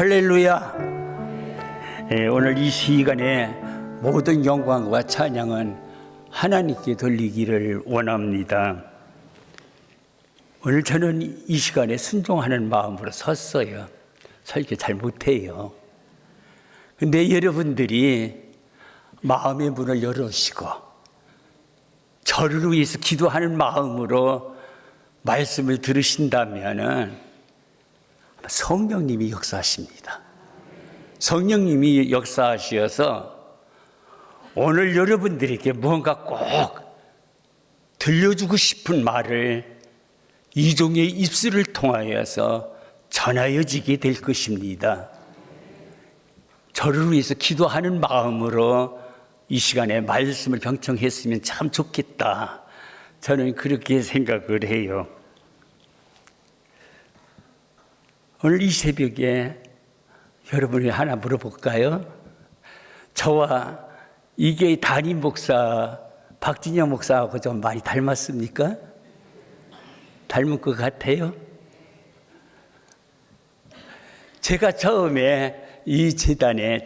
할렐루야. 오늘 이 시간에 모든 영광과 찬양은 하나님께 돌리기를 원합니다. 오늘 저는 이 시간에 순종하는 마음으로 섰어요. 설교 잘 못해요. 근데 여러분들이 마음의 문을 열어주시고 저를 위해서 기도하는 마음으로 말씀을 들으신다면 성령님이 역사하십니다. 성령님이 역사하셔서 오늘 여러분들에게 뭔가 꼭 들려주고 싶은 말을 이종의 입술을 통하여서 전하여지게 될 것입니다. 저를 위해서 기도하는 마음으로 이 시간에 말씀을 경청했으면 참 좋겠다. 저는 그렇게 생각을 해요. 오늘 이 새벽에 여러분이 하나 물어볼까요? 저와 이게 담임 목사 박진영 목사하고 좀 많이 닮았습니까? 닮은 것 같아요? 제가 처음에 이 재단에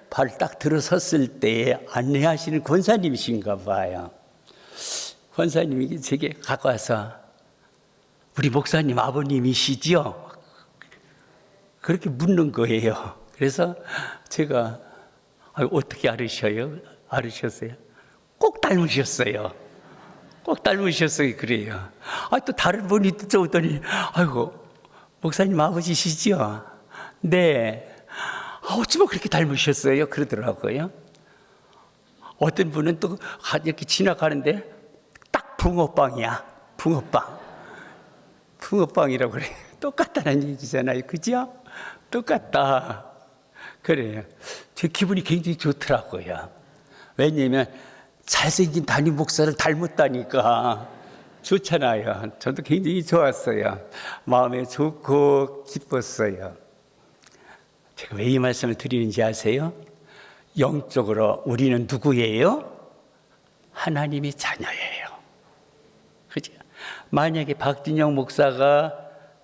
발을 딱 들어섰을 때 안내하시는 권사님이신가 봐요. 권사님이 제게 갖고 와서 우리 목사님 아버님이시지요? 그렇게 묻는 거예요. 그래서 제가 어떻게 알으셨어요? 꼭 닮으셨어요. 꼭 닮으셨어요. 그래요. 또 다른 분이 쫓아오더니 아이고 목사님 아버지시지요? 네. 어쩌면 그렇게 닮으셨어요? 그러더라고요. 어떤 분은 또 이렇게 지나가는데 딱 붕어빵이야. 붕어빵이라고 그래. 똑같다는 얘기잖아요. 그죠? 똑같다. 그래요. 제 기분이 굉장히 좋더라고요. 왜냐면 잘생긴 담임 목사를 닮았다니까 좋잖아요. 저도 굉장히 좋았어요. 마음에 좋고 기뻤어요. 제가 왜 이 말씀을 드리는지 아세요? 영적으로 우리는 누구예요? 하나님의 자녀예요. 그죠? 만약에 박진영 목사가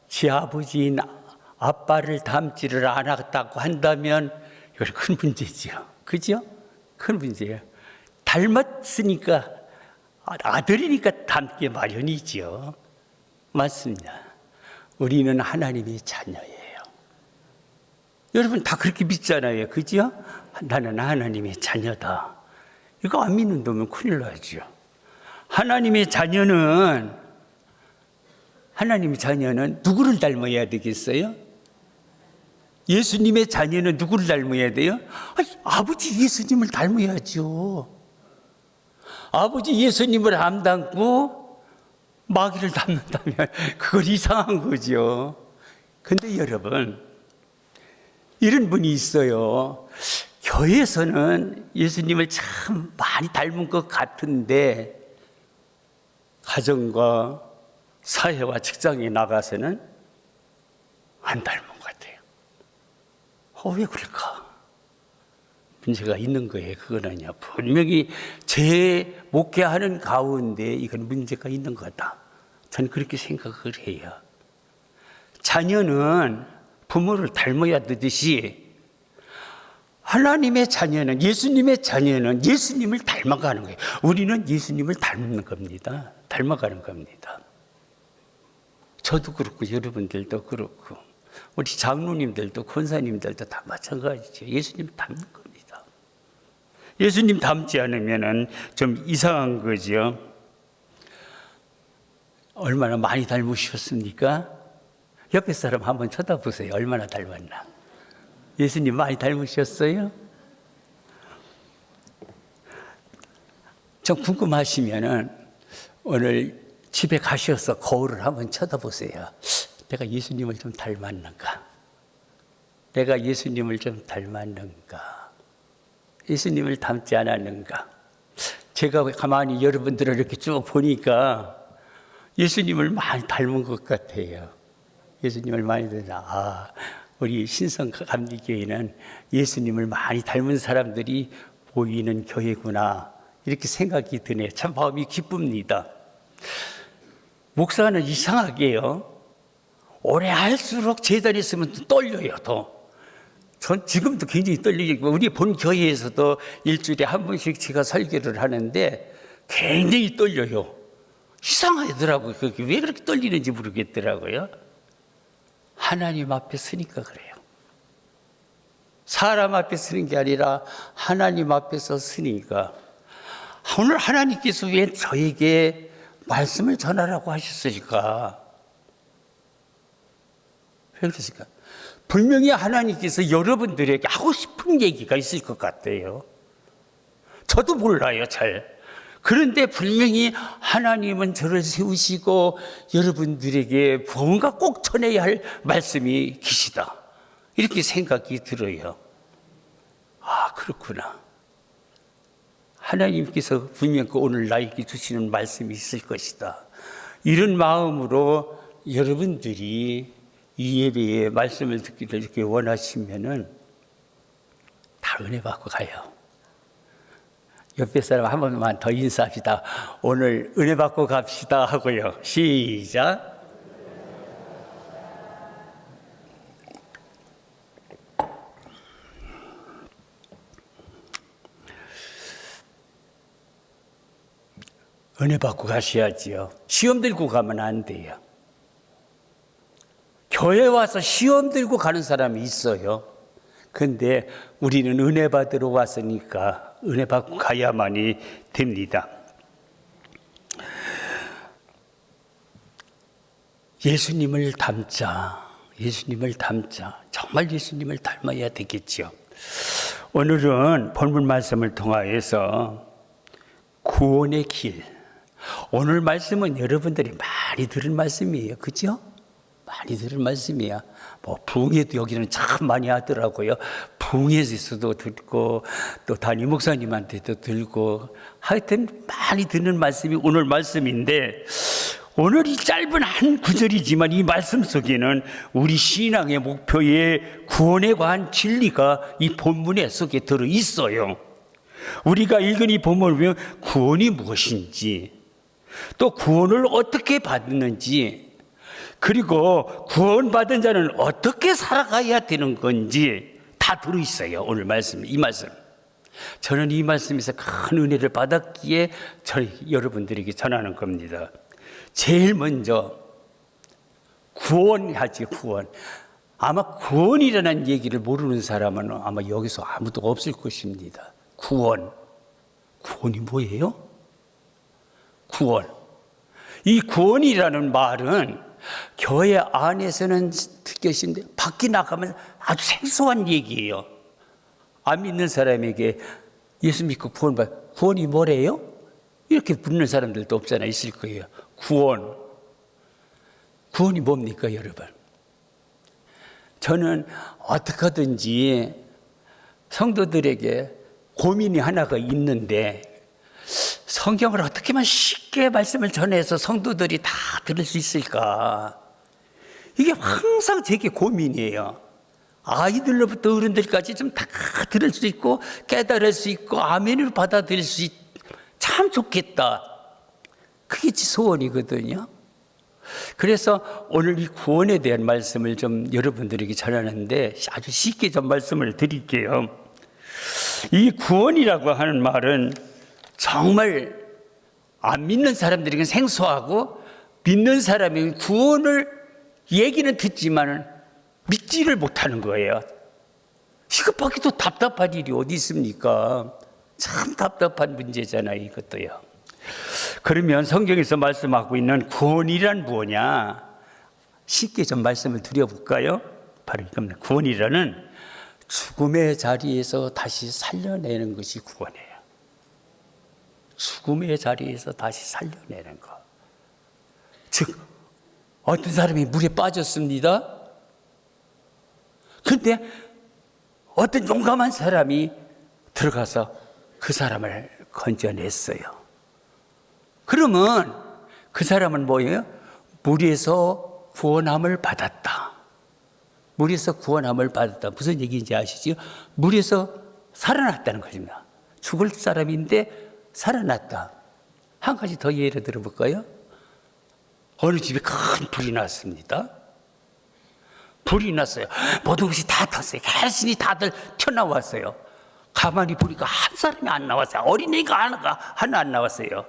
지 아버지인 아빠를 닮지를 않았다고 한다면 이건 큰 문제죠. 그죠? 큰 문제예요. 닮았으니까 아들이니까 닮게 마련이죠. 맞습니다. 우리는 하나님의 자녀예요. 여러분 다 그렇게 믿잖아요. 그죠? 나는 하나님의 자녀다. 이거 안 믿는 놈은 큰일 나죠. 하나님의 자녀는 누구를 닮아야 되겠어요? 예수님의 자녀는 누구를 닮아야 돼요? 아버지 예수님을 닮아야죠. 아버지 예수님을 안 닮고 마귀를 닮는다면 그건 이상한 거죠. 근데 여러분, 이런 분이 있어요. 교회에서는 예수님을 참 많이 닮은 것 같은데 가정과 사회와 직장에 나가서는 안 닮은 것 같아요. 왜 그럴까? 문제가 있는 거예요. 그거는요. 분명히 제 목회하는 가운데 이건 문제가 있는 거다. 저는 그렇게 생각을 해요. 자녀는 부모를 닮아야 되듯이 하나님의 자녀는, 예수님의 자녀는 예수님을 닮아가는 거예요. 우리는 예수님을 닮는 겁니다. 닮아가는 겁니다. 저도 그렇고 여러분들도 그렇고 우리 장로님들도 권사님들도 다 마찬가지죠. 예수님 닮는 겁니다. 예수님 닮지 않으면 좀 이상한 거죠. 얼마나 많이 닮으셨습니까? 옆에 사람 한번 쳐다보세요. 얼마나 닮았나? 예수님 많이 닮으셨어요? 좀 궁금하시면은 오늘 집에 가셔서 거울을 한번 쳐다보세요. 내가 예수님을 좀 닮았는가? 내가 예수님을 좀 닮았는가? 예수님을 닮지 않았는가? 제가 가만히 여러분들을 이렇게 쭉 보니까 예수님을 많이 닮은 것 같아요. 예수님을 많이 닮아. 우리 신성감리교회는 예수님을 많이 닮은 사람들이 보이는 교회구나. 이렇게 생각이 드네요. 참 마음이 기쁩니다. 목사는 이상하게요. 오래 할수록 제자리에 있으면 떨려요, 더. 전 지금도 굉장히 떨리고, 우리 본 교회에서도 일주일에 한 번씩 제가 설교를 하는데 굉장히 떨려요. 이상하더라고요. 그게 왜 그렇게 떨리는지 모르겠더라고요. 하나님 앞에 서니까 그래요. 사람 앞에 서는 게 아니라 하나님 앞에서 서니까. 오늘 하나님께서 왜 저에게 말씀을 전하라고 하셨을까? 왜 그랬을까? 분명히 하나님께서 여러분들에게 하고 싶은 얘기가 있을 것 같아요. 저도 몰라요, 잘. 그런데 분명히 하나님은 저를 세우시고 여러분들에게 뭔가 꼭 전해야 할 말씀이 계시다. 이렇게 생각이 들어요. 아, 그렇구나. 하나님께서 분명히 오늘 나에게 주시는 말씀이 있을 것이다. 이런 마음으로 여러분들이 이 예배에 말씀을 듣기를 이렇게 원하시면은 다 은혜 받고 가요. 옆에 사람 한 번만 더 인사합시다. 오늘 은혜 받고 갑시다 하고요. 시작. 은혜 받고 가셔야지요. 시험 들고 가면 안 돼요. 교회 와서 시험 들고 가는 사람이 있어요. 근데 우리는 은혜 받으러 왔으니까 은혜 받고 가야만이 됩니다. 예수님을 닮자. 예수님을 닮자. 정말 예수님을 닮아야 되겠죠. 오늘은 본문 말씀을 통하여서 구원의 길. 오늘 말씀은 여러분들이 많이 들은 말씀이에요. 그죠? 많이 들은 말씀이야. 뭐 부흥회도 여기는 참 많이 하더라고요. 부흥회에서도 듣고 또 담임 목사님한테도 들고 하여튼 많이 듣는 말씀이 오늘 말씀인데, 오늘 이 짧은 한 구절이지만 이 말씀 속에는 우리 신앙의 목표의 구원에 관한 진리가 이 본문에 속에 들어 있어요. 우리가 읽은 이 본문을 보면 구원이 무엇인지, 또 구원을 어떻게 받는지, 그리고 구원받은 자는 어떻게 살아가야 되는 건지 다 들어있어요. 오늘 말씀, 이 말씀. 저는 이 말씀에서 큰 은혜를 받았기에 여러분들에게 전하는 겁니다. 제일 먼저 구원하지, 구원. 아마 구원이라는 얘기를 모르는 사람은 아마 여기서 아무도 없을 것입니다. 구원. 구원이 뭐예요? 구원. 이 구원이라는 말은 교회 안에서는 듣겠는데 밖에 나가면 아주 생소한 얘기예요. 안 믿는 사람에게 예수 믿고 구원이 뭐래요? 이렇게 묻는 사람들도 없잖아, 있을 거예요. 구원이 뭡니까, 여러분? 저는 어떻게 하든지 성도들에게 고민이 하나가 있는데, 성경을 어떻게만 쉽게 말씀을 전해서 성도들이 다 들을 수 있을까? 이게 항상 제게 고민이에요. 아이들로부터 어른들까지 좀 다 들을 수 있고 깨달을 수 있고 아멘으로 받아들일 수 참 좋겠다. 그게 제 소원이거든요. 그래서 오늘 이 구원에 대한 말씀을 좀 여러분들에게 전하는데 아주 쉽게 좀 말씀을 드릴게요. 이 구원이라고 하는 말은 정말 안 믿는 사람들에게는 생소하고, 믿는 사람이 구원을 얘기는 듣지만 믿지를 못하는 거예요. 이것밖에도 답답한 일이 어디 있습니까? 참 답답한 문제잖아요, 이것도요. 그러면 성경에서 말씀하고 있는 구원이란 뭐냐? 쉽게 좀 말씀을 드려볼까요? 바로 이겁니다. 구원이라는 죽음의 자리에서 다시 살려내는 것이 구원이에요. 죽음의 자리에서 다시 살려내는 것. 즉, 어떤 사람이 물에 빠졌습니다. 그런데 어떤 용감한 사람이 들어가서 그 사람을 건져냈어요. 그러면 그 사람은 뭐예요? 물에서 구원함을 받았다. 물에서 구원함을 받았다. 무슨 얘기인지 아시죠? 물에서 살아났다는 것입니다. 죽을 사람인데 살아났다. 한 가지 더 예를 들어볼까요? 어느 집에 큰 불이 났습니다. 불이 났어요. 모든 것이 다 탔어요. 개신이 다들 튀어나왔어요. 가만히 보니까 한 사람이 안 나왔어요. 어린애가 하나 안 나왔어요.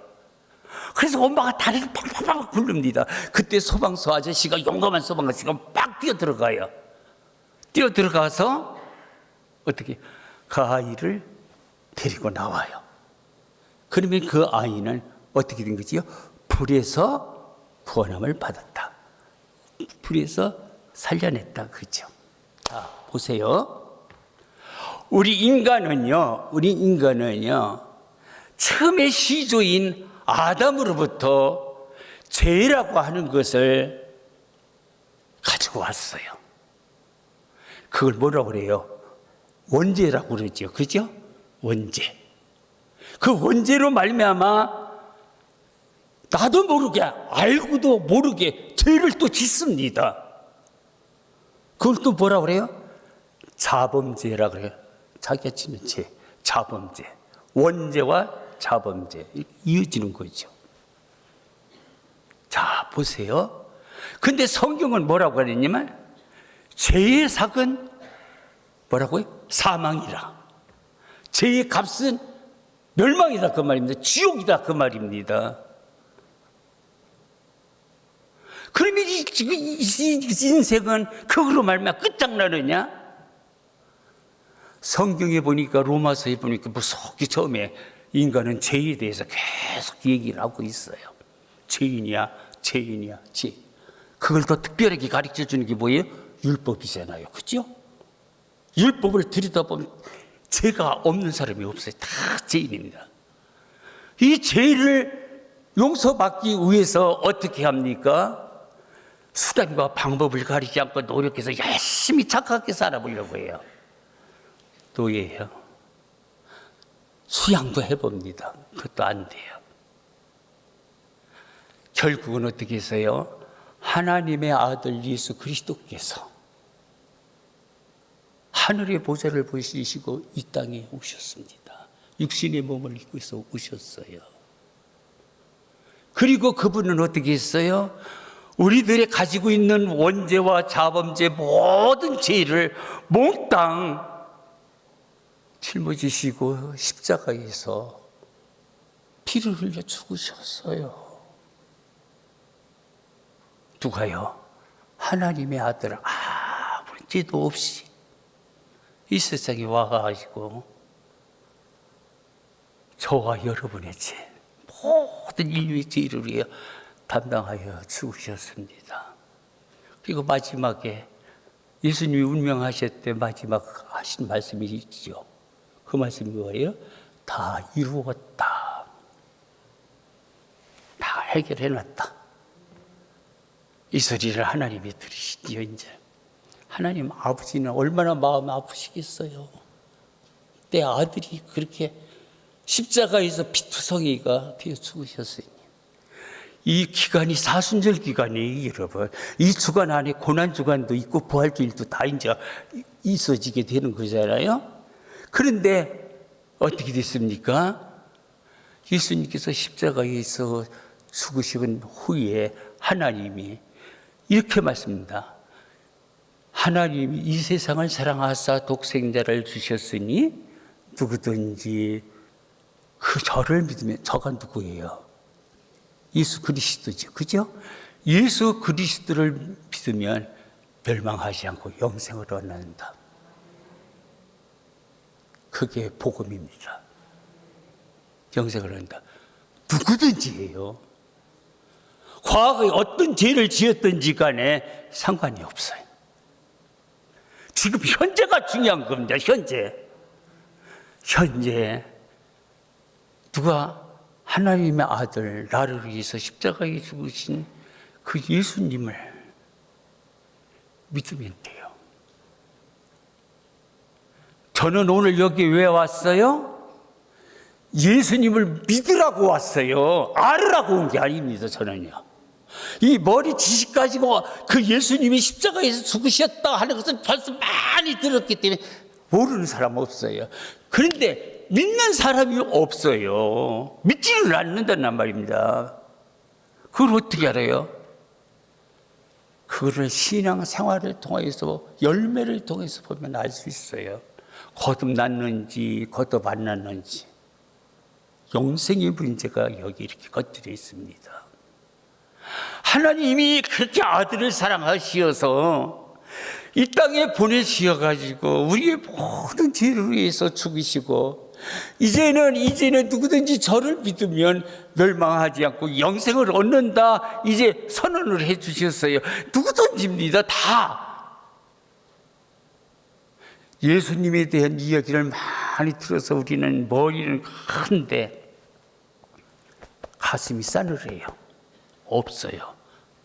그래서 엄마가 다리를 팍팍팍 굴릅니다. 그때 소방서 아저씨가, 용감한 소방 아저씨가 막 뛰어들어가요. 뛰어들어가서 어떻게 그 아이를 데리고 나와요. 그러면 그 아이는 어떻게 된 거지요? 불에서 구원함을 받았다. 불에서 살려냈다. 그죠? 자, 보세요. 우리 인간은요, 처음에 시조인 아담으로부터 죄라고 하는 것을 가지고 왔어요. 그걸 뭐라고 그래요? 원죄라고 그러죠. 그죠? 원죄. 그 원죄로 말미암아 나도 모르게, 알고도 모르게 죄를 또 짓습니다. 그걸 또 뭐라고 그래요? 자범죄라고 그래요. 자기가 짓는 죄, 자범죄. 원죄와 자범죄 이어지는 거죠. 자, 보세요. 근데 성경은 뭐라고 그랬냐면 죄의 삭은 뭐라고요? 사망이라. 죄의 값은 멸망이다 그 말입니다. 지옥이다 그 말입니다. 그러면 이 인생은 그거로 말미암아 끝장나느냐? 성경에 보니까, 로마서에 보니까 무섭게 처음에 인간은 죄에 대해서 계속 얘기를 하고 있어요. 죄인이야. 죄. 그걸 더 특별하게 가르쳐 주는 게 뭐예요? 율법이잖아요. 그죠? 율법을 들여다보면 죄가 없는 사람이 없어요. 다 죄인입니다. 이 죄를 용서받기 위해서 어떻게 합니까? 수단과 방법을 가리지 않고 노력해서 열심히 착하게 살아보려고 해요. 노예예요. 수양도 해봅니다. 그것도 안 돼요. 결국은 어떻게 했어요? 하나님의 아들 예수 그리스도께서 하늘의 보좌를 보시고 이 땅에 오셨습니다. 육신의 몸을 입고서 오셨어요. 그리고 그분은 어떻게 했어요? 우리들이 가지고 있는 원죄와 자범죄 모든 죄를 몽땅 짊어지시고 십자가에서 피를 흘려 죽으셨어요. 누가요? 하나님의 아들 아무 죄도 없이 이 세상에 와가지고 저와 여러분의 죄, 모든 인류의 죄를 위해 담당하여 죽으셨습니다. 그리고 마지막에 예수님이 운명하실 때 마지막 하신 말씀이 있죠. 그 말씀이 뭐예요? 다 이루었다. 다 해결해놨다. 이 소리를 하나님이 들으시지요. 이제 하나님 아버지는 얼마나 마음 아프시겠어요. 내 아들이 그렇게 십자가에서 피투성이가 되어 죽으셨으니, 이 기간이 사순절 기간이에요, 여러분. 이 주간 안에 고난 주간도 있고 부활주일도 다 이제 있어지게 되는 거잖아요. 그런데 어떻게 됐습니까? 예수님께서 십자가에서 죽으신 후에 하나님이 이렇게 말씀합니다. 하나님이 이 세상을 사랑하사 독생자를 주셨으니 누구든지 그 저를 믿으면, 저가 누구예요? 예수 그리스도죠. 그죠? 예수 그리스도를 믿으면 멸망하지 않고 영생을 얻는다. 그게 복음입니다. 영생을 얻는다. 누구든지예요. 과거에 어떤 죄를 지었든지 간에 상관이 없어요. 지금 현재가 중요한 겁니다. 현재 누가 하나님의 아들 나를 위해서 십자가에 죽으신 그 예수님을 믿으면 돼요. 저는 오늘 여기 왜 왔어요? 예수님을 믿으라고 왔어요. 알으라고 온 게 아닙니다. 저는요. 이 머리 지식 가지고 그 예수님이 십자가에서 죽으셨다 하는 것은 벌써 많이 들었기 때문에 모르는 사람 없어요. 그런데 믿는 사람이 없어요. 믿지를 않는단 말입니다. 그걸 어떻게 알아요? 그거를 신앙 생활을 통해서 열매를 통해서 보면 알 수 있어요. 거듭났는지 거듭 안 났는지. 영생의 문제가 여기 이렇게 겉들여 있습니다. 하나님이 그렇게 아들을 사랑하시어서 이 땅에 보내시어가지고 우리의 모든 죄를 위해서 죽으시고 이제는 누구든지 저를 믿으면 멸망하지 않고 영생을 얻는다 이제 선언을 해 주셨어요. 누구든지입니다. 다. 예수님에 대한 이야기를 많이 들어서 우리는 머리는 큰데 가슴이 싸늘해요. 없어요.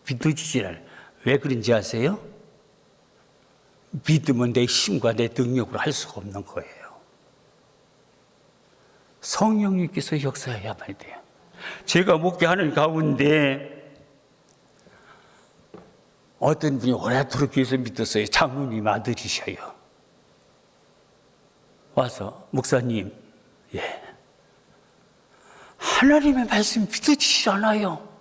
믿어지질 않아요. 왜 그런지 아세요? 믿음은 내 힘과 내 능력으로 할 수가 없는 거예요. 성령님께서 역사해야만 돼요. 제가 목회하는 가운데 어떤 분이 오래도록 교회에서 믿었어요. 장로님 아들이셔요. 와서 목사님, 예, 하나님의 말씀 믿어지질 않아요.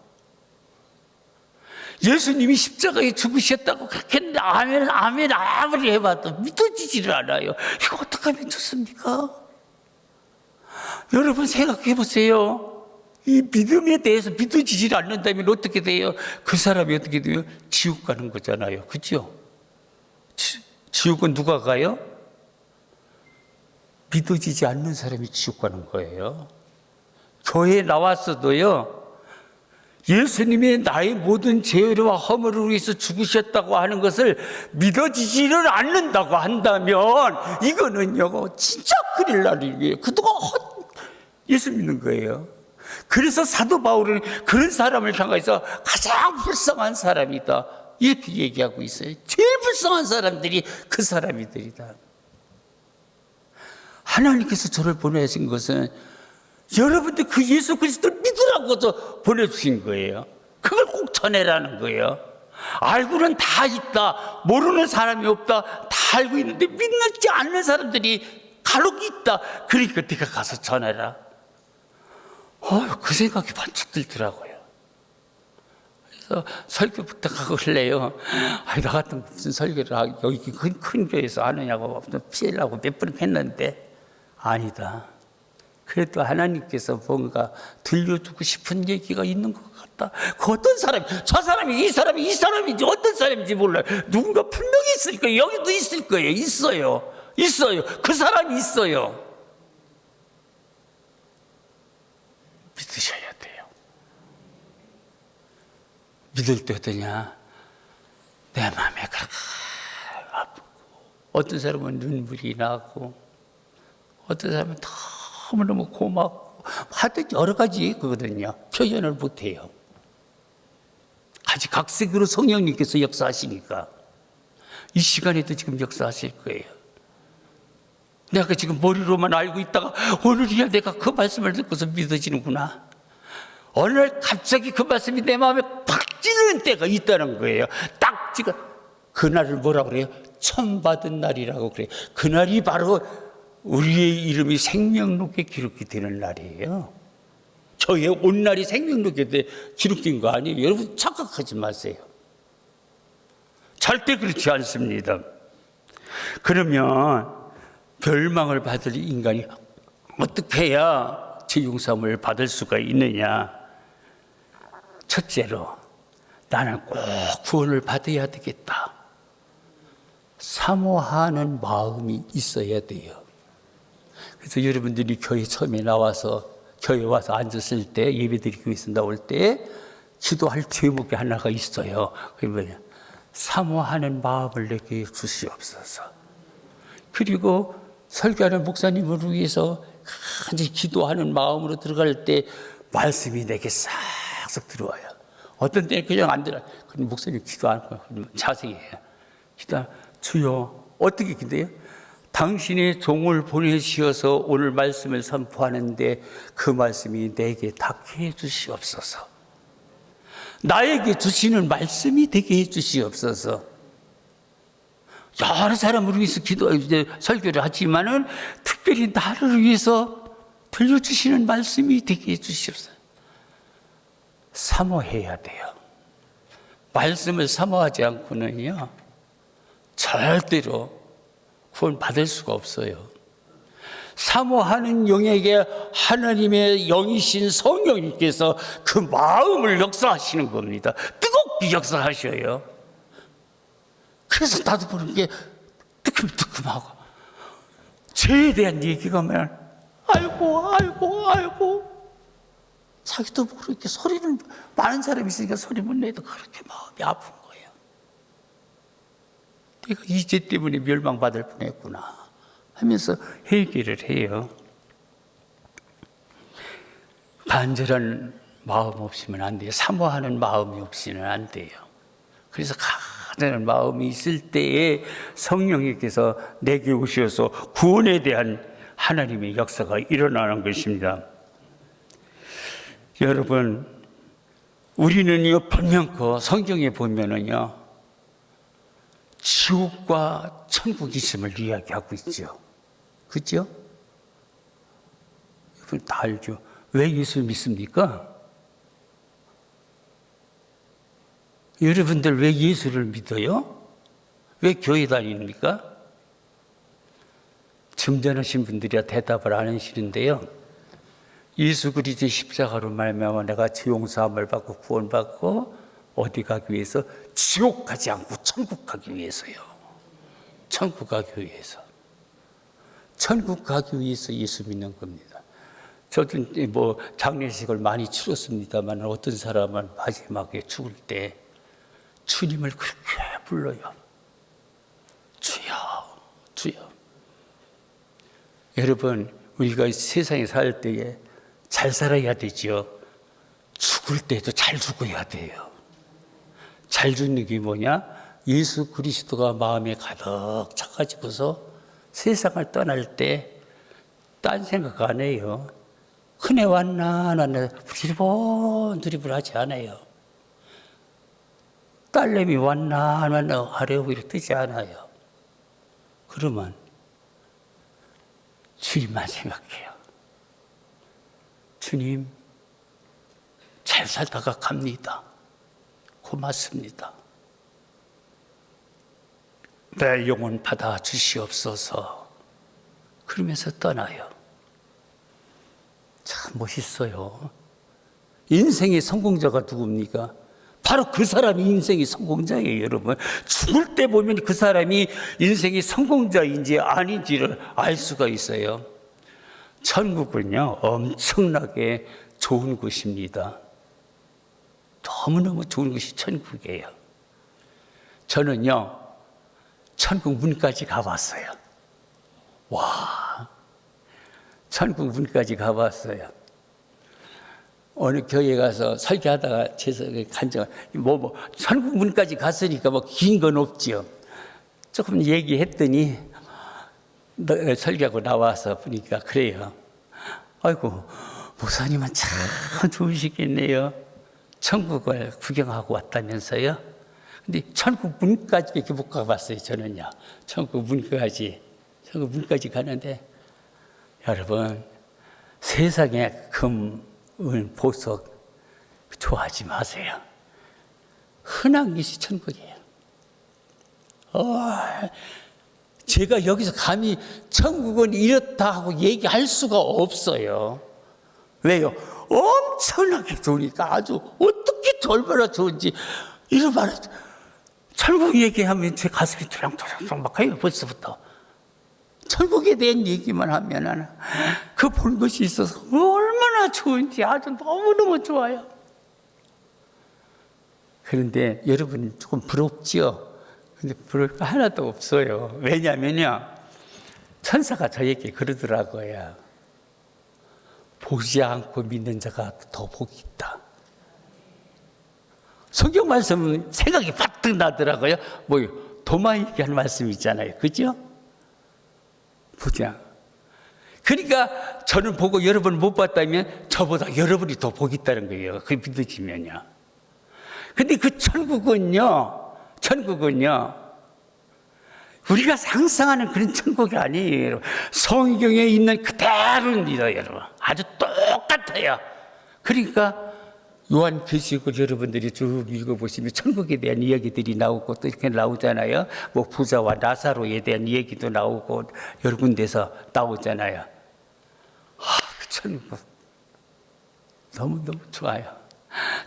예수님이 십자가에 죽으셨다고 그렇게 아멘 아무리 해봐도 믿어지지를 않아요. 이거 어떻게 하면 좋습니까? 여러분 생각해 보세요. 이 믿음에 대해서 믿어지질 않는다면 어떻게 돼요? 그 사람이 어떻게 돼요? 지옥 가는 거잖아요. 그렇죠? 지옥은 누가 가요? 믿어지지 않는 사람이 지옥 가는 거예요. 교회에 나왔어도요, 예수님이 나의 모든 죄와 허물을 위해서 죽으셨다고 하는 것을 믿어지지를 않는다고 한다면 이거는요 진짜 큰일 날 일이에요. 그동안 예수 믿는 거예요. 그래서 사도 바울은 그런 사람을 향해서 가장 불쌍한 사람이다 이렇게 얘기하고 있어요. 제일 불쌍한 사람들이 그 사람이들이다. 하나님께서 저를 보내신 것은 여러분들 그 예수 그리스도를 믿으라고 보내주신 거예요. 그걸 꼭 전해라는 거예요. 알고는 다 있다, 모르는 사람이 없다, 다 알고 있는데 믿지 않는 사람들이 간혹 있다. 그러니까 네가 가서 전해라. 그 생각이 반짝 들더라고요. 그래서 설교 부탁하고 그래요. 나 같은 무슨 설교를 여기 큰 교회에서 하느냐고 피하려고 몇 번 했는데 아니다. 그래도 하나님께서 뭔가 들려주고 싶은 얘기가 있는 것 같다. 그 어떤 사람이, 저 사람이, 이 사람인지 어떤 사람인지 몰라요. 누군가 분명히 있을 거예요. 여기도 있을 거예요. 있어요. 그 사람이 있어요. 믿으셔야 돼요. 믿을 때 어떠냐? 내 마음에 그렇게 아프고, 어떤 사람은 눈물이 나고, 어떤 사람은 너무너무 고맙고 하여튼 여러 가지 거거든요. 표현을 못해요. 아직 각색으로 성령님께서 역사하시니까 이 시간에도 지금 역사하실 거예요. 내가 지금 머리로만 알고 있다가 오늘이야 내가 그 말씀을 듣고서 믿어지는구나. 어느 날 갑자기 그 말씀이 내 마음에 팍 찌르는 때가 있다는 거예요. 딱 지금 그날을 뭐라고 그래요? 처음 받은 날이라고 그래요. 그날이 바로 우리의 이름이 생명록에 기록이 되는 날이에요. 저의 온 날이 생명록에 기록된 거 아니에요. 여러분 착각하지 마세요. 절대 그렇지 않습니다. 그러면 멸망을 받을 인간이 어떻게 해야 죄용삼을 받을 수가 있느냐? 첫째로 나는 꼭 구원을 받아야 되겠다. 사모하는 마음이 있어야 돼요. 그래서 여러분들이 교회 처음에 교회 와서 앉았을 때 예배드리기 위해서 나올 때 기도할 제목이 하나가 있어요. 그게 뭐냐? 사모하는 마음을 내게 주시옵소서. 그리고 설교하는 목사님을 위해서 간절히 기도하는 마음으로 들어갈 때 말씀이 내게 싹싹 들어와요. 어떤 때는 그냥 안 들어요. 그럼 목사님 기도하는 거 자세히 해요. 주여 어떻게 기도해요? 당신의 종을 보내시어서 오늘 말씀을 선포하는데 그 말씀이 내게 닿게 해주시옵소서. 나에게 주시는 말씀이 되게 해주시옵소서. 여러 사람을 위해서 설교를 하지만은 특별히 나를 위해서 들려주시는 말씀이 되게 해주시옵소서. 사모해야 돼요. 말씀을 사모하지 않고는요, 절대로 구원 받을 수가 없어요. 사모하는 영에게 하나님의 영이신 성령님께서 그 마음을 역사하시는 겁니다. 뜨겁게 역사하셔요. 그래서 나도 모르는 게 뜨끔뜨끔하고, 죄에 대한 얘기가 하면 아이고 자기도 모르게 소리는, 많은 사람이 있으니까 소리 못 내도 그렇게 마음이 아픈 거예요. 내가 이 죄 때문에 멸망받을 뻔했구나 하면서 회개를 해요. 간절한 마음 없이는 안 돼요. 사모하는 마음이 없이는 안 돼요. 그래서 간절한 마음이 있을 때에 성령님께서 내게 오셔서 구원에 대한 하나님의 역사가 일어나는 것입니다. 여러분, 우리는요, 분명코 성경에 보면은요, 지옥과 천국이 있음을 이야기하고 있죠. 그죠? 여러분 다 알죠? 왜 예수 믿습니까? 여러분들 왜 예수를 믿어요? 왜 교회 다닙니까? 점잖으신 분들이야 대답을 안 하시는데요. 예수 그리스도의 십자가로 말미암아 내가 죄 용서함을 받고 구원받고 어디 가기 위해서? 지옥 가지 않고 천국 가기 위해서요. 천국 가기 위해서. 천국 가기 위해서 예수 믿는 겁니다. 저도 뭐 장례식을 많이 치렀습니다만 어떤 사람은 마지막에 죽을 때 주님을 그렇게 불러요. 주여, 주여. 여러분, 우리가 세상에 살 때에 잘 살아야 되죠. 죽을 때도 잘 죽어야 돼요. 잘 죽는 게 뭐냐? 예수 그리스도가 마음에 가득 차가지고서 세상을 떠날 때 딴 생각 안 해요. 큰애 왔나 안 왔나 두리번 하지 않아요. 딸내미 왔나 안 왔나 아래 위로 뜨지 않아요. 그러면 주님만 생각해요. 주님, 잘 살다가 갑니다. 고맙습니다. 내 영혼 받아 주시옵소서. 그러면서 떠나요. 참 멋있어요. 인생의 성공자가 누굽니까? 바로 그 사람이 인생의 성공자예요, 여러분. 죽을 때 보면 그 사람이 인생의 성공자인지 아닌지를 알 수가 있어요. 천국은요, 엄청나게 좋은 곳입니다. 너무너무 좋은 곳이 천국이에요. 저는요, 천국 문까지 가봤어요. 와, 천국 문까지 가봤어요. 어느 교회 가서 설교하다가 제석에 간증, 천국 문까지 갔으니까 뭐 긴 건 없지요. 조금 얘기했더니, 설교하고 나와서 보니까 그래요. 아이고, 목사님은 참 좋으시겠네요. 천국을 구경하고 왔다면서요. 근데 천국 문까지밖에 못 가봤어요, 저는요. 천국 문까지 가는데, 여러분, 세상에 금, 은, 보석 좋아하지 마세요. 흔한 것이 천국이에요. 제가 여기서 감히 천국은 이렇다 하고 얘기할 수가 없어요. 왜요? 엄청나게 좋으니까 아주 어떻게 얼마나 좋은지 이런 말, 천국 얘기하면 제 가슴이 두랑두랑 막 가요, 벌써부터. 천국에 대한 얘기만 하면은 그 본 것이 있어서 얼마나 좋은지 아주 너무너무 좋아요. 그런데 여러분 조금 부럽지요? 근데 부러울 거 하나도 없어요. 왜냐면요, 천사가 저에게 그러더라고요. 보지 않고 믿는 자가 더 복이 있다. 성경 말씀은 생각이 바뜩 나더라고요. 뭐요? 도마 얘기하는 말씀 있잖아요. 그죠? 보지 않고. 그러니까 저는 보고 여러분 못 봤다면 저보다 여러분이 더 복이 있다는 거예요. 그게 믿어지면요. 근데 그 천국은요, 우리가 상상하는 그런 천국이 아니에요. 성경에 있는 그대로입니다, 여러분. 아주 똑같아요. 그러니까 요한계시록 여러분들이 쭉 읽어보시면 천국에 대한 이야기들이 나오고 또 이렇게 나오잖아요. 뭐 부자와 나사로에 대한 얘기도 나오고 여러 군데서 나오잖아요. 그 천국 너무너무 좋아요.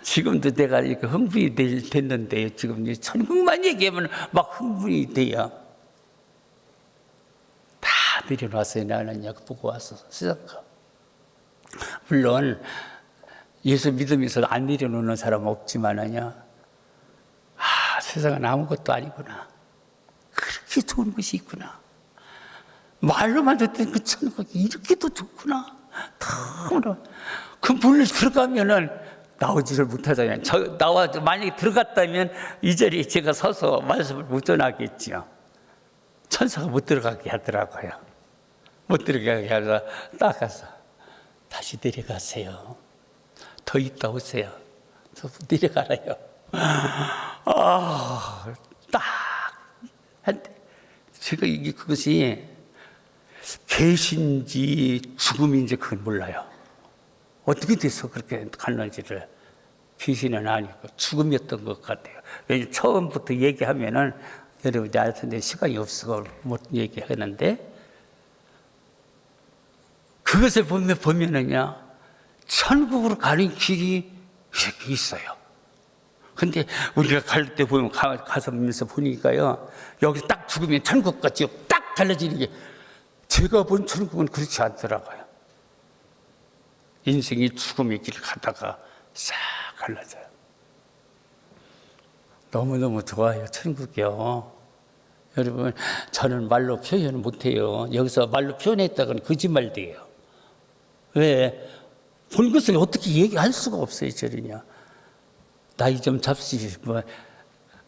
지금도 내가 이렇게 흥분이 됐는데 지금 천국만 얘기하면 막 흥분이 돼요. 다 내려놨어요. 나는 약 보고 와서 세상가. 물론 예수 믿으면서 안 내려놓는 사람은 없지만은요. 세상은 아무것도 아니구나. 그렇게 좋은 것이 있구나. 말로만 듣던 그 천국이 이렇게도 좋구나. 너무나. 그 문을 들어가면은 나오지를 못하잖아요. 만약에 들어갔다면 이 자리에 제가 서서 말씀을 못 전하겠지요. 천사가 못 들어가게 하더라고요. 못 들어가게 하서 딱 가서 다시 내려가세요. 더 있다 오세요. 저 내려가라요. 딱 한데 제가 이게 그것이 계신지 죽음인지 그건 몰라요. 어떻게 돼서 그렇게 갔는지를. 귀신은 아니고 죽음이었던 것 같아요. 왜냐면 처음부터 얘기하면은 여러분이 알 텐데 시간이 없어서 못 얘기하는데 그것을 보면은요 천국으로 가는 길이 이렇게 있어요. 근데 우리가 갈 때 보면 가서 보니까요 여기 딱 죽으면 천국같이 딱 달라지는 게 제가 본 천국은 그렇지 않더라고요. 인생이 죽음의 길을 가다가 싹 갈라져요. 너무너무 좋아요, 천국이요. 여러분, 저는 말로 표현을 못해요. 여기서 말로 표현했다고는 거짓말이에요. 왜? 본 것을 어떻게 얘기할 수가 없어요, 저는요. 나이 좀 잡수신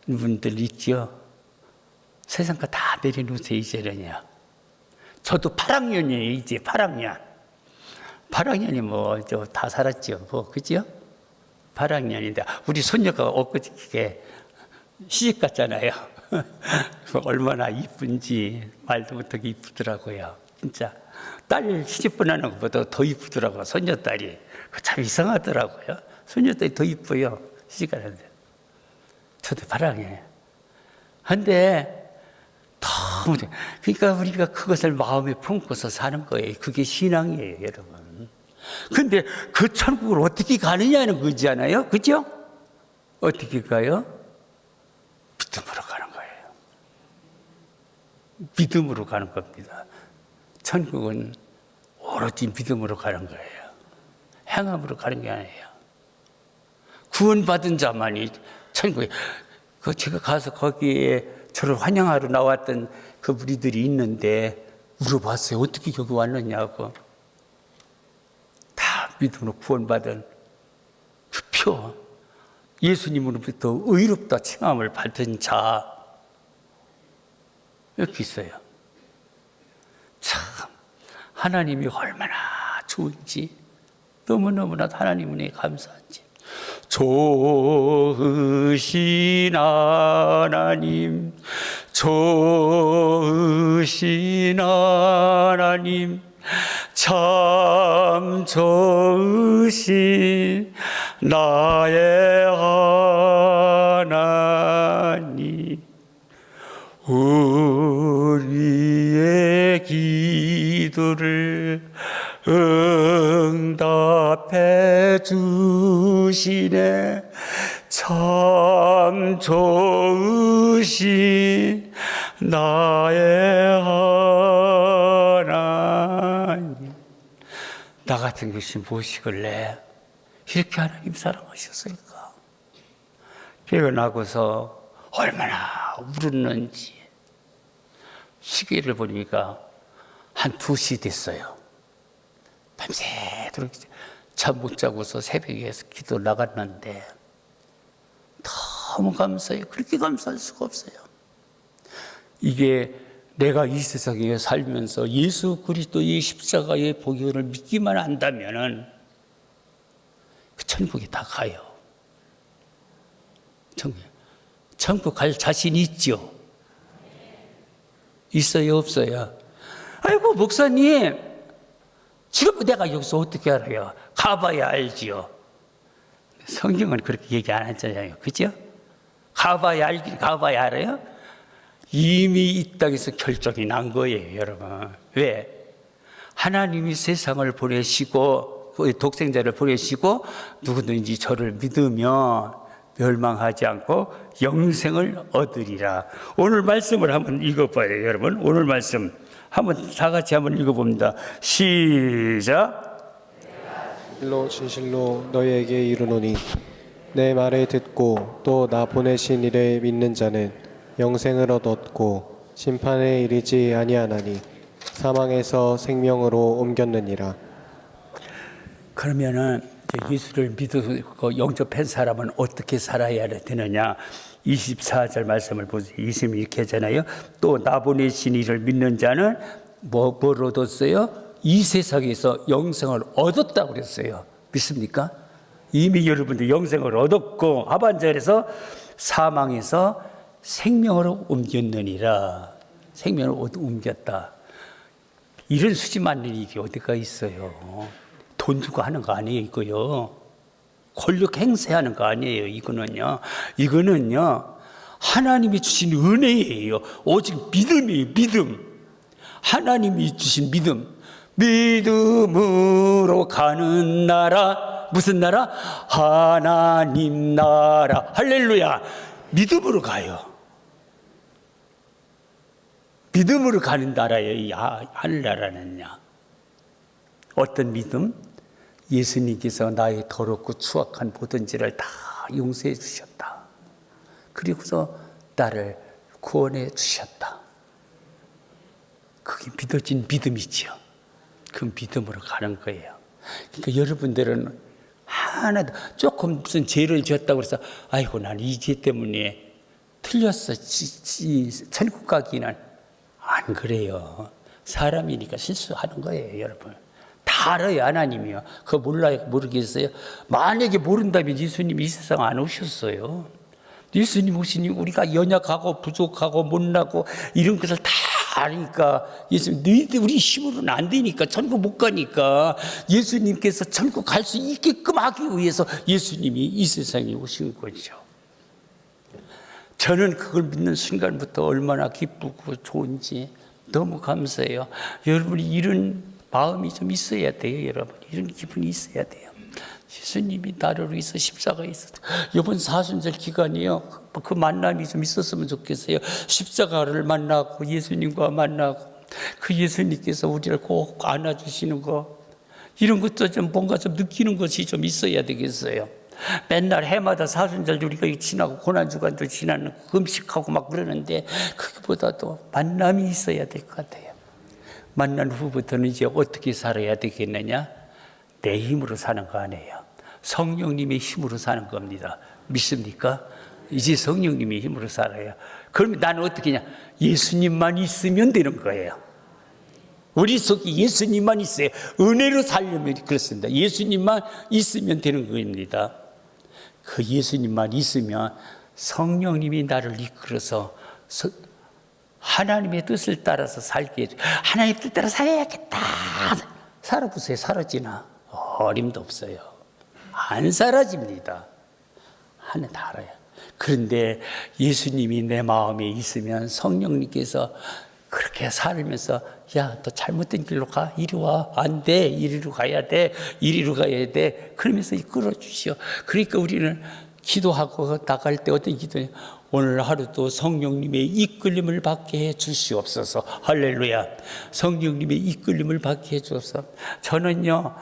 분들 있죠? 세상과 다 내려놓으세요, 이제는요. 저도 8학년이에요, 이제 8학년. 8학년이 뭐, 다 살았죠. 뭐, 그죠? 8학년인데, 우리 손녀가 엊그저께 시집 갔잖아요. 얼마나 이쁜지 말도 못하게 이쁘더라고요. 진짜. 딸 시집 보내는 것보다 더 이쁘더라고요. 손녀딸이. 참 이상하더라고요. 손녀딸이 더 이뻐요. 시집 가는데. 저도 8학년이에요. 근데, 너무, 그러니까 우리가 그것을 마음에 품고서 사는 거예요. 그게 신앙이에요, 여러분. 근데 그 천국을 어떻게 가느냐는 거잖아요. 그죠? 어떻게 가요? 믿음으로 가는 거예요. 믿음으로 가는 겁니다. 천국은 오로지 믿음으로 가는 거예요. 행함으로 가는 게 아니에요. 구원받은 자만이 천국에, 제가 가서 거기에 저를 환영하러 나왔던 그 무리들이 있는데 물어봤어요. 어떻게 여기 왔느냐고. 다 믿음으로 구원받은 그 표, 예수님으로부터 의롭다 칭함을 받은 자, 이렇게 있어요. 참, 하나님이 얼마나 좋은지, 너무너무나 하나님 은혜에 감사한지. 좋으신 하나님, 좋으신 하나님, 참 좋으신 나의 하나님, 우리의 기도를 응답해 주시네. 참 좋으신 나의 하나님. 나 같은 것이 무엇이길래 이렇게 하나님 사랑하셨을까? 깨어나고서 얼마나 울었는지. 시계를 보니까 한 2시 됐어요. 밤새도록 잠 못 자고서 새벽에 기도 나갔는데 너무 감사해요. 그렇게 감사할 수가 없어요. 이게 내가 이 세상에 살면서 예수 그리스도의 십자가의 복음을 믿기만 한다면은 그 천국에 다 가요. 천국 갈 자신 있죠? 있어요, 없어요? 아이고, 목사님, 지금 내가 여기서 어떻게 알아요? 가봐야 알지요. 성경은 그렇게 얘기 안 했잖아요. 그죠? 가봐야 알아요? 이미 이 땅에서 결정이 난 거예요, 여러분. 왜? 하나님이 세상을 보내시고, 독생자를 보내시고, 누구든지 저를 믿으면 멸망하지 않고 영생을 얻으리라. 오늘 말씀을 한번 읽어봐요, 여러분. 오늘 말씀 한번 다 같이 한번 읽어봅니다. 시작. 진실로 너희에게 이르노니 내 말을 듣고 또 나 보내신 이를 믿는 자는 영생을 얻었고 심판에 이르지 아니하나니 사망에서 생명으로 옮겼느니라. 그러면은 예수를 믿고 영접한 사람은 어떻게 살아야 되느냐? 24절 말씀을 보세요. 20절 이렇게 하잖아요. 또 나 보내신 이를 믿는 자는 뭘 얻었어요? 이 세상에서 영생을 얻었다고 그랬어요. 믿습니까? 이미 여러분들 영생을 얻었고 하반절에서 사망에서 생명으로 옮겼느니라. 생명을 옮겼다. 이런 수지 맞는 일이 어디가 있어요? 돈 주고 하는 거 아니에요, 이거요. 권력 행세하는 거 아니에요, 이거는요. 하나님이 주신 은혜예요. 오직 믿음이에요, 믿음. 하나님이 주신 믿음. 믿음으로 가는 나라. 무슨 나라? 하나님 나라. 할렐루야. 믿음으로 가요. 믿음으로 가는 나라예요, 이 하늘나라는요. 어떤 믿음? 예수님께서 나의 더럽고 추악한 모든 죄를 다 용서해 주셨다. 그리고서 나를 구원해 주셨다. 그게 믿어진 믿음이지요. 그 믿음으로 가는 거예요. 그러니까 여러분들은 하나도 조금 무슨 죄를 지었다고 해서 아이고 난 이 죄 때문에 틀렸어. 천국 가기는 안 그래요. 사람이니까 실수하는 거예요, 여러분. 다 알아요, 하나님이요. 그거 몰라요, 모르겠어요? 만약에 모른다면 예수님이 이 세상 안 오셨어요. 예수님 오시니 우리가 연약하고 부족하고 못나고 이런 것을 다 아니까 예수님, 너희들 우리 힘으로는 안 되니까 천국 못 가니까 예수님께서 천국 갈 수 있게끔 하기 위해서 예수님이 이 세상에 오신 거죠. 저는 그걸 믿는 순간부터 얼마나 기쁘고 좋은지 너무 감사해요. 여러분이 이런 마음이 좀 있어야 돼요, 여러분. 이런 기분이 있어야 돼요. 예수님이 나를 위해서 십자가에 있었어요. 이번 사순절 기간이요. 그 만남이 좀 있었으면 좋겠어요. 십자가를 만나고 예수님과 만나고 그 예수님께서 우리를 꼭 안아주시는 거 이런 것도 좀 뭔가 좀 느끼는 것이 좀 있어야 되겠어요. 맨날 해마다 사순절 우리가 지나고 고난주간도 지나는 금식하고 막 그러는데 그보다도 만남이 있어야 될 것 같아요. 만난 후부터는 이제 어떻게 살아야 되겠느냐? 내 힘으로 사는 거 아니에요. 성령님의 힘으로 사는 겁니다. 믿습니까? 이제 성령님의 힘으로 살아요. 그럼 나는 어떻게 하냐? 예수님만 있으면 되는 거예요. 우리 속에 예수님만 있어요. 은혜로 살려면 그렇습니다. 예수님만 있으면 되는 겁니다. 그 예수님만 있으면 성령님이 나를 이끌어서 하나님의 뜻을 따라서 살게 해줘. 하나님의 뜻 따라 살아야겠다. 살아보세요. 사라지나? 어림도 없어요. 안 사라집니다. 하나 다 알아요. 그런데 예수님이 내 마음에 있으면 성령님께서 그렇게 살면서 야, 너 잘못된 길로 가. 이리 와. 안 돼. 이리로 가야 돼. 이리로 가야 돼. 그러면서 이끌어 주시오. 그러니까 우리는 기도하고 나갈 때 어떤 기도냐? 오늘 하루도 성령님의 이끌림을 받게 해 주시옵소서. 할렐루야. 성령님의 이끌림을 받게 해 주옵소서. 저는요,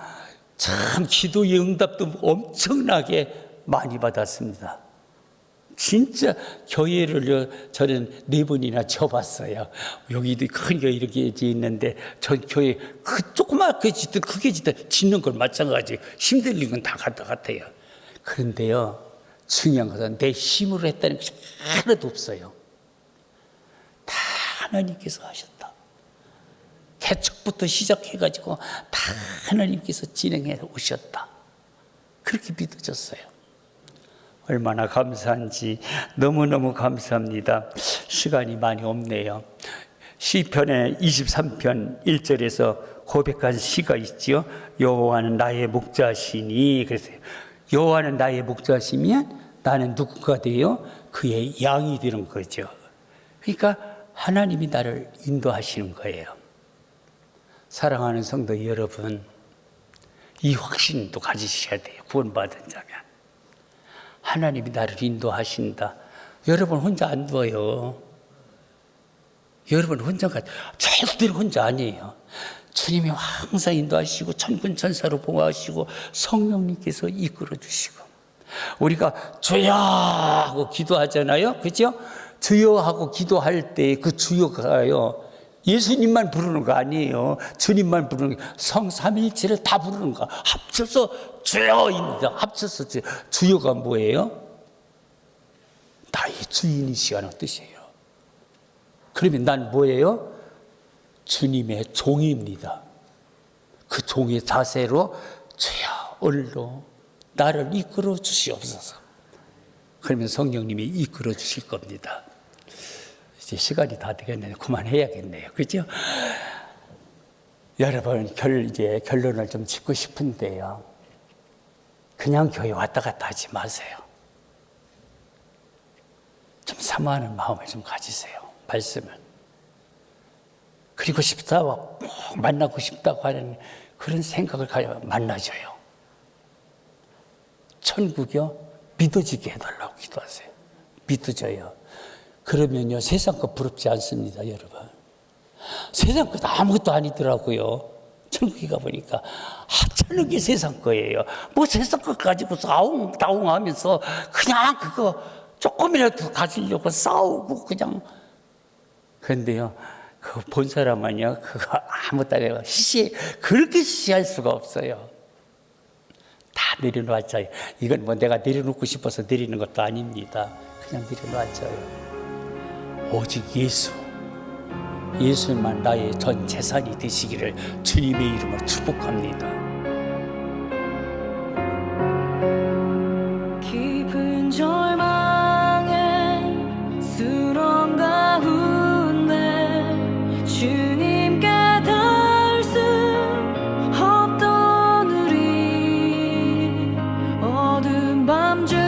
참 기도의 응답도 엄청나게 많이 받았습니다. 진짜 교회를 저는 4번이나 쳐봤어요. 여기도 큰 교회 이렇게 있는데 전 교회 그 조그맣게 짓든 크게 짓든 짓는 건 마찬가지. 힘들린 건 다 같아요. 그런데요, 중요한 것은 내 힘으로 했다는 것이 하나도 없어요. 다 하나님께서 하셨다. 개척부터 시작해가지고 다 하나님께서 진행해 오셨다. 그렇게 믿어졌어요. 얼마나 감사한지 너무너무 감사합니다. 시간이 많이 없네요. 시편의 23편 1절에서 고백한 시가 있지요. 여호와는 나의 목자시니. 그래서 여호와는 나의 목자시면 나는 누구가 되어 그의 양이 되는 거죠. 그러니까 하나님이 나를 인도하시는 거예요. 사랑하는 성도 여러분, 이 확신도 가지셔야 돼요. 구원받은 자면 하나님이 나를 인도하신다. 여러분 혼자 안 둬요. 여러분 혼자가 절대로 혼자 아니에요. 주님이 항상 인도하시고 천군 천사로 보호하시고 성령님께서 이끌어 주시고, 우리가 주여 하고 기도하잖아요. 그죠? 주여 하고 기도할 때 그 주여가요, 예수님만 부르는 거 아니에요. 주님만 부르는 거, 성삼일체를 다 부르는 거 합쳐서 주여입니다. 합쳐서 주여가 뭐예요? 나의 주인이시라는 뜻이에요. 그러면 난 뭐예요? 주님의 종입니다. 그 종의 자세로 주여 오늘도 나를 이끌어 주시옵소서. 그러면 성령님이 이끌어 주실 겁니다. 이제 시간이 다 되겠네요. 그만해야겠네요. 그죠? 여러분, 이제 결론을 좀 짓고 싶은데요. 그냥 교회 왔다 갔다 하지 마세요. 좀 사모하는 마음을 좀 가지세요. 말씀을. 그리고 싶다고, 꼭 만나고 싶다고 하는 그런 생각을 가지고 만나줘요. 천국이요? 믿어지게 해달라고 기도하세요. 믿어져요. 그러면요, 세상 것 부럽지 않습니다, 여러분. 세상 것 아무것도 아니더라고요. 천국에 가보니까. 천국이 세상 거예요. 뭐 세상 것 가지고서 아웅다웅 하면서 그냥 그거 조금이라도 가지려고 싸우고 그냥. 그런데요, 그거 본 사람은요, 그거 아무것도 아니고 그렇게 시시할 수가 없어요. 다 내려놓았어요. 이건 뭐 내가 내려놓고 싶어서 내리는 것도 아닙니다. 그냥 내려놓았어요. 오직 예수만 나의 전 재산이 되시기를 주님의 이름으로 축복합니다. 깊은 절망에 수렁 가운데 주님께 닿을 수 없던 우리 어두운 밤 중